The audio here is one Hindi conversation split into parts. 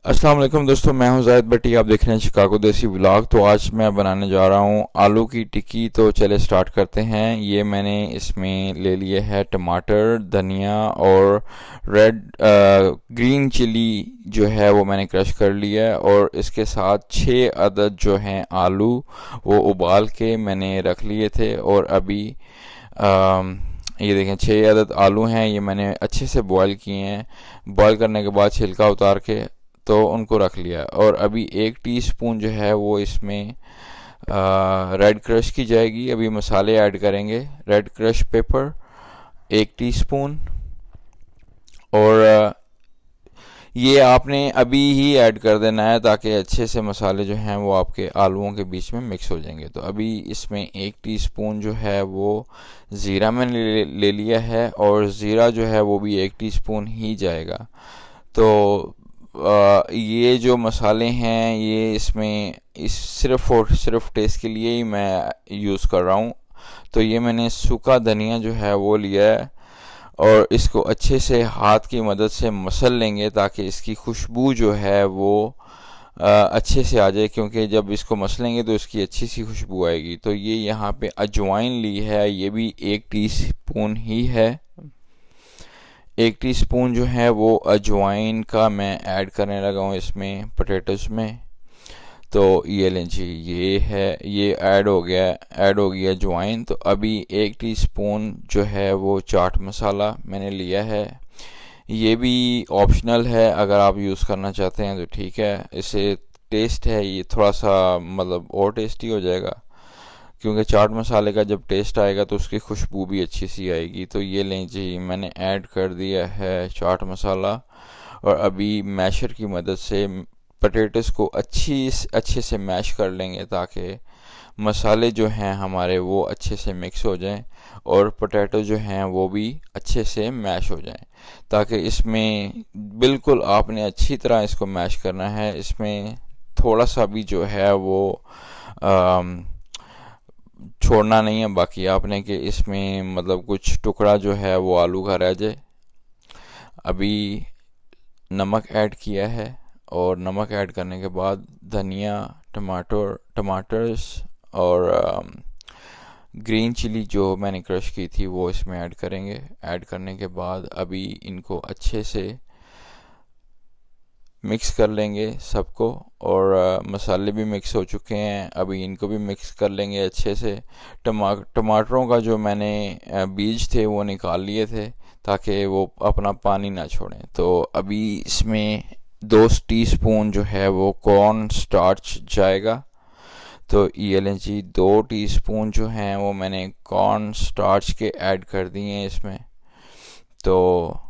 अस्सलाम वालेकुम दोस्तों, मैं हूं जाहिद भट्टी। आप देख रहे हैं शिकागो देसी व्लॉग। तो आज मैं बनाने जा रहा हूं आलू की टिक्की। तो चले स्टार्ट करते हैं। ये मैंने इसमें ले लिए है टमाटर, धनिया और रेड ग्रीन चिली जो है वो मैंने क्रश कर लिया है। और इसके साथ 6 अदद जो हैं आलू वो उबाल के मैंने रख लिए थे। और अभी ये देखें 6 अदद आलू हैं, ये मैंने अच्छे से बॉईल किए हैं। बॉईल करने के बाद छिलका उतार के तो उनको रख लिया। और अभी 1 टीस्पून जो है वो इसमें रेड क्रश की जाएगी। अभी मसाले ऐड करेंगे। Red crush paper 1 teaspoon. और ये आपने अभी ही ऐड कर देना है ताकि अच्छे से मसाले जो हैं वो आपके आलूओं के बीच में मिक्स हो जाएंगे। तो अभी इसमें 1 टीस्पून जो है वो ज़ीरा मैंने ले लिया है। और ज़ीरा जो है वो भी 1 टीस्पून ही जाएगा। तो ये जो मसाले हैं ये इसमें सिर्फ और सिर्फ टेस्ट के लिए ही मैं यूज़ कर रहा हूँ। तो ये मैंने सूखा धनिया जो है वो लिया है और इसको अच्छे से हाथ की मदद से मसल लेंगे ताकि इसकी खुशबू जो है वो अच्छे से आ जाए, क्योंकि जब इसको मसलेंगे तो इसकी अच्छी सी खुशबू आएगी। तो ये यहाँ पे अजवाइन ली है, ये भी 1 टीस्पून ही है। 1 टीस्पून जो है वो अजवाइन का मैं ऐड करने लगा हूँ इसमें पोटैटोज़ में। तो ये लें जी, ये है, ये ऐड हो गया अजवाइन। तो अभी 1 टीस्पून जो है वो चाट मसाला मैंने लिया है। ये भी ऑप्शनल है, अगर आप यूज़ करना चाहते हैं तो ठीक है। इससे टेस्ट है ये थोड़ा सा मतलब और टेस्टी हो जाएगा, क्योंकि चाट मसाले का जब टेस्ट आएगा तो उसकी खुशबू भी अच्छी सी आएगी। तो ये लें जी, मैंने ऐड कर दिया है चाट मसाला। और अभी मैशर की मदद से पटेटोस को अच्छे से मैश कर लेंगे ताकि मसाले जो हैं हमारे वो अच्छे से मिक्स हो जाएं और पोटैटो जो हैं वो भी अच्छे से मैश हो जाएं। ताकि इसमें बिल्कुल आपने अच्छी तरह इसको मैश करना है। इसमें थोड़ा सा भी जो है वो छोड़ना नहीं है बाकी आपने, कि इसमें मतलब कुछ टुकड़ा जो है वो आलू का रह जाए। अभी नमक ऐड किया है और नमक ऐड करने के बाद धनिया, टमाटर्स और ग्रीन चिली जो मैंने क्रश की थी वो इसमें ऐड करेंगे। ऐड करने के बाद अभी इनको अच्छे से मिक्स कर लेंगे सबको। और मसाले भी मिक्स हो चुके हैं, अभी इनको भी मिक्स कर लेंगे अच्छे से। टमाटरों का जो मैंने बीज थे वो निकाल लिए थे ताकि वो अपना पानी ना छोड़ें। तो अभी इसमें 2 टीस्पून जो है वो कॉर्न स्टार्च जाएगा। तो ये लें जी, 2 टीस्पून जो हैं वो मैंने कॉर्न स्टार्च के ऐड कर दिए हैं इसमें। तो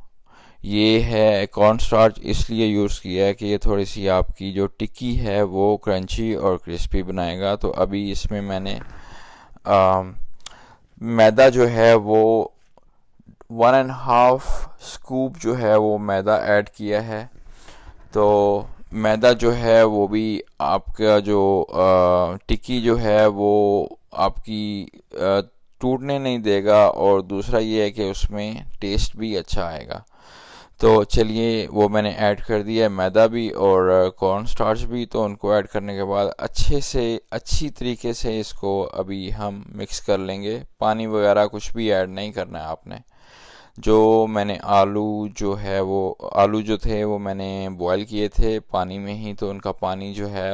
ये है कॉर्न स्टार्च इसलिए यूज़ किया है कि ये थोड़ी सी आपकी जो टिक्की है वो क्रंची और क्रिस्पी बनाएगा। तो अभी इसमें मैंने मैदा जो है वो 1.5 स्कूप जो है वो मैदा ऐड किया है। तो मैदा जो है वो भी आपका जो टिक्की जो है वो आपकी टूटने नहीं देगा। और दूसरा ये है कि उसमें टेस्ट भी अच्छा आएगा। तो चलिए, वो मैंने ऐड कर दिया मैदा भी और कॉर्न स्टार्च भी। तो उनको ऐड करने के बाद अच्छी तरीके से इसको अभी हम मिक्स कर लेंगे। पानी वगैरह कुछ भी ऐड नहीं करना है आपने। जो मैंने आलू जो थे वो मैंने बॉईल किए थे पानी में ही, तो उनका पानी जो है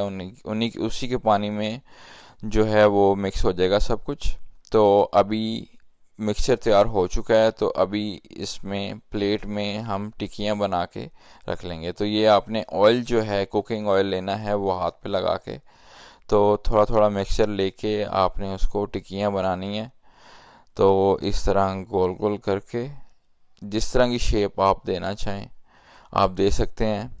उसी के पानी में जो है वो मिक्स हो जाएगा सब कुछ। तो अभी मिक्सचर तैयार हो चुका है। तो अभी इसमें प्लेट में हम टिक्कियाँ बना के रख लेंगे। तो ये आपने ऑयल जो है कुकिंग ऑयल लेना है वो हाथ पे लगा के, तो थोड़ा थोड़ा मिक्सचर लेके आपने उसको टिक्कियाँ बनानी है। तो इस तरह गोल गोल करके जिस तरह की शेप आप देना चाहें आप दे सकते हैं।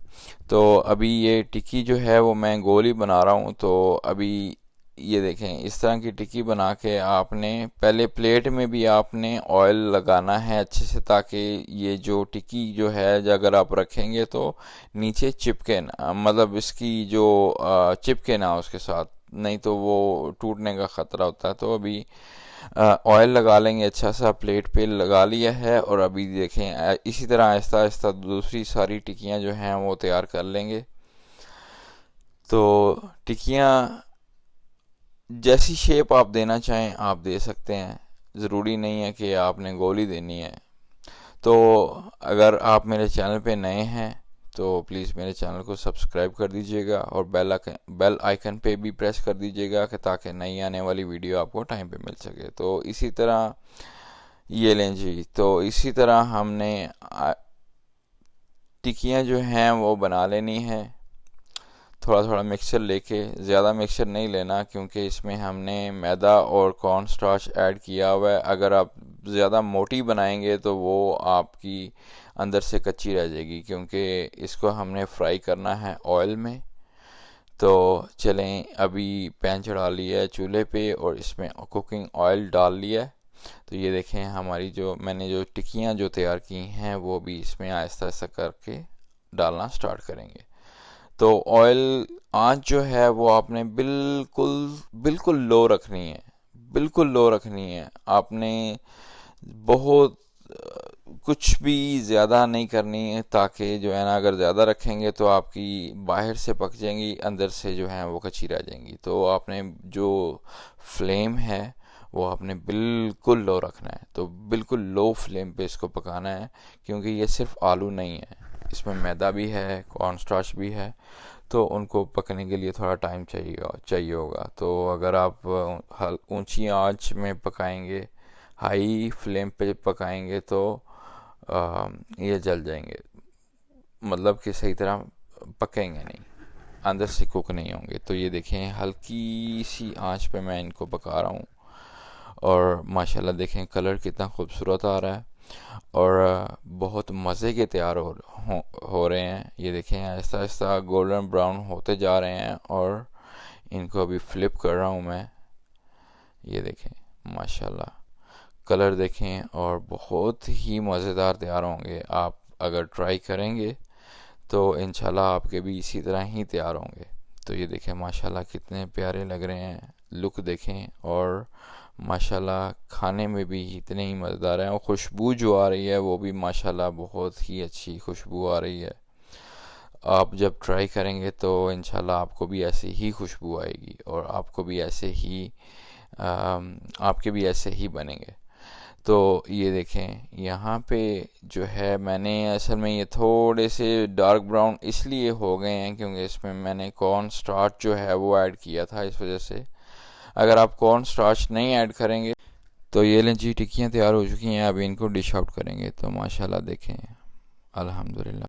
तो अभी ये टिक्की जो है वो मैं गोल ही बना रहा हूँ। तो अभी ये देखें, इस तरह की टिक्की बना के आपने पहले प्लेट में भी आपने ऑयल लगाना है अच्छे से, ताकि ये जो टिक्की जो है अगर आप रखेंगे तो नीचे चिपके ना, मतलब इसकी जो चिपके ना उसके साथ, नहीं तो वो टूटने का ख़तरा होता है। तो अभी ऑयल लगा लेंगे अच्छा सा, प्लेट पे लगा लिया है। और अभी देखें इसी तरह आहिस्ता आहिस्ता दूसरी सारी टिक्कियाँ जो हैं वो तैयार कर लेंगे। तो टिक्कियाँ जैसी शेप आप देना चाहें आप दे सकते हैं, ज़रूरी नहीं है कि आपने गोली देनी है। तो अगर आप मेरे चैनल पे नए हैं तो प्लीज़ मेरे चैनल को सब्सक्राइब कर दीजिएगा और बेल आइकन पे भी प्रेस कर दीजिएगा कि ताकि नई आने वाली वीडियो आपको टाइम पे मिल सके। तो इसी तरह ये लें जी, तो इसी तरह हमने टिक्कियाँ जो हैं वो बना लेनी है। थोड़ा थोड़ा मिक्सचर लेके, ज़्यादा मिक्सचर नहीं लेना क्योंकि इसमें हमने मैदा और कॉर्न स्टार्च ऐड किया हुआ है। अगर आप ज़्यादा मोटी बनाएंगे तो वो आपकी अंदर से कच्ची रह जाएगी, क्योंकि इसको हमने फ्राई करना है ऑयल में। तो चलें, अभी पैन चढ़ा लिया है चूल्हे पे और इसमें कुकिंग ऑयल डाल लिया है। तो ये देखें हमारी जो मैंने जो टिक्कियाँ जो तैयार की हैं वो भी इसमें आहिस्ता आहिस्ता करके डालना स्टार्ट करेंगे। तो ऑयल आंच जो है वो आपने बिल्कुल बिल्कुल लो रखनी है, बिल्कुल लो रखनी है आपने। बहुत कुछ भी ज़्यादा नहीं करनी है, ताकि जो है ना अगर ज़्यादा रखेंगे तो आपकी बाहर से पक जाएंगी, अंदर से जो है वो कच्ची रह जाएंगी। तो आपने जो फ्लेम है वो आपने बिल्कुल लो रखना है, तो बिल्कुल लो फ्लेम पे इसको पकाना है, क्योंकि ये सिर्फ आलू नहीं है, इसमें मैदा भी है, कॉर्न स्टार्च भी है। तो उनको पकने के लिए थोड़ा टाइम चाहिए होगा। तो अगर आप ऊंची आंच में पकाएंगे, हाई फ्लेम पे पकाएंगे तो ये जल जाएंगे, मतलब कि सही तरह पकेंगे नहीं, अंदर से कुक नहीं होंगे। तो ये देखें हल्की सी आंच पे मैं इनको पका रहा हूँ और माशाल्लाह देखें कलर कितना खूबसूरत आ रहा है और बहुत मज़े के तैयार हो रहे हैं। ये देखें आहिस्ता आहिस्ता गोल्डन ब्राउन होते जा रहे हैं और इनको अभी फ्लिप कर रहा हूँ मैं। ये देखें माशाल्लाह कलर देखें और बहुत ही मज़ेदार तैयार होंगे। आप अगर ट्राई करेंगे तो इंशाल्लाह आपके भी इसी तरह ही तैयार होंगे। तो ये देखें माशाल्लाह कितने प्यारे लग रहे हैं, लुक देखें और माशाल्लाह खाने में भी इतने ही मज़ेदार हैं और खुशबू जो आ रही है वो भी माशाल्लाह बहुत ही अच्छी खुशबू आ रही है। आप जब ट्राई करेंगे तो इंशाल्लाह आपको भी ऐसे ही खुशबू आएगी और आपको भी ऐसे ही आपके भी ऐसे ही बनेंगे। तो ये देखें यहाँ पे जो है मैंने असल में ये थोड़े से डार्क ब्राउन इसलिए हो गए हैं क्योंकि इसमें मैंने कॉर्न स्टार्च जो है वो ऐड किया था, इस वजह से। अगर आप कॉर्न स्टार्च नहीं ऐड करेंगे तो ये लें जी टिक्कियाँ तैयार हो चुकी हैं। अभी इनको डिश आउट करेंगे। तो माशाल्लाह देखें अल्हम्दुलिल्लाह।